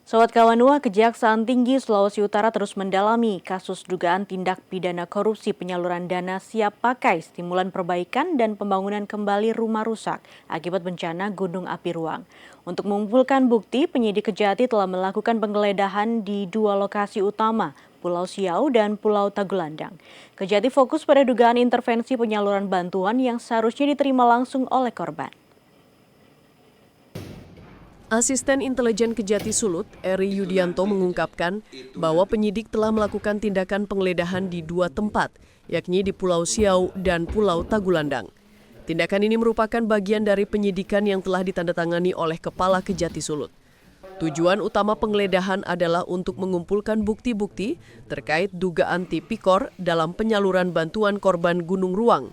Sobat Kawanua, Kejaksaan Tinggi Sulawesi Utara terus mendalami kasus dugaan tindak pidana korupsi penyaluran dana siap pakai stimulan perbaikan dan pembangunan kembali rumah rusak akibat bencana gunung api Ruang. Untuk mengumpulkan bukti, penyidik Kejati telah melakukan penggeledahan di dua lokasi utama, Pulau Siau dan Pulau Tagulandang. Kejati fokus pada dugaan intervensi penyaluran bantuan yang seharusnya diterima langsung oleh korban. Asisten Intelijen Kejati Sulut, Eri Yudianto mengungkapkan bahwa penyidik telah melakukan tindakan penggeledahan di dua tempat, yakni di Pulau Siau dan Pulau Tagulandang. Tindakan ini merupakan bagian dari penyidikan yang telah ditandatangani oleh Kepala Kejati Sulut. Tujuan utama penggeledahan adalah untuk mengumpulkan bukti-bukti terkait dugaan tipikor dalam penyaluran bantuan korban Gunung Ruang.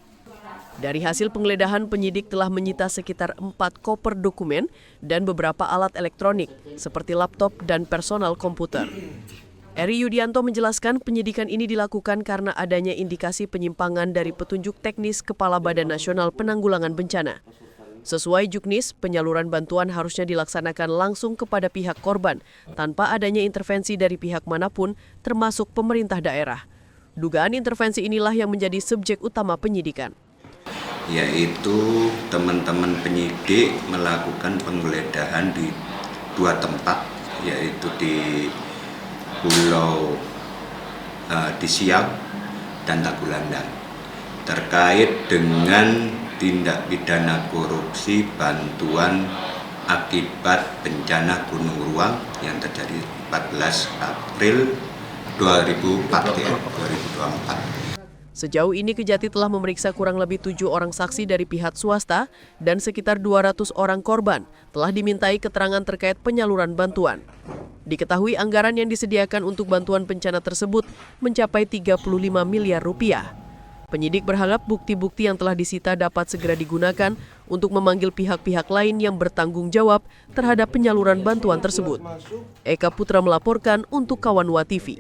Dari hasil penggeledahan, penyidik telah menyita sekitar 4 koper dokumen dan beberapa alat elektronik, seperti laptop dan personal komputer. Eri Yudianto menjelaskan penyidikan ini dilakukan karena adanya indikasi penyimpangan dari petunjuk teknis Kepala Badan Nasional Penanggulangan Bencana. Sesuai Juknis, penyaluran bantuan harusnya dilaksanakan langsung kepada pihak korban, tanpa adanya intervensi dari pihak manapun, termasuk pemerintah daerah. Dugaan intervensi inilah yang menjadi subjek utama penyidikan. Yaitu teman-teman penyidik melakukan penggeledahan di dua tempat, yaitu di Pulau di Siau dan Tagulandang, terkait dengan tindak pidana korupsi bantuan akibat bencana Gunung Ruang yang terjadi 14 April 2024. Sejauh ini Kejati telah memeriksa kurang lebih 7 orang saksi dari pihak swasta dan sekitar 200 orang korban telah dimintai keterangan terkait penyaluran bantuan. Diketahui anggaran yang disediakan untuk bantuan bencana tersebut mencapai 35 miliar rupiah. Penyidik berharap bukti-bukti yang telah disita dapat segera digunakan untuk memanggil pihak-pihak lain yang bertanggung jawab terhadap penyaluran bantuan tersebut. Eka Putra melaporkan untuk Kawanua TV.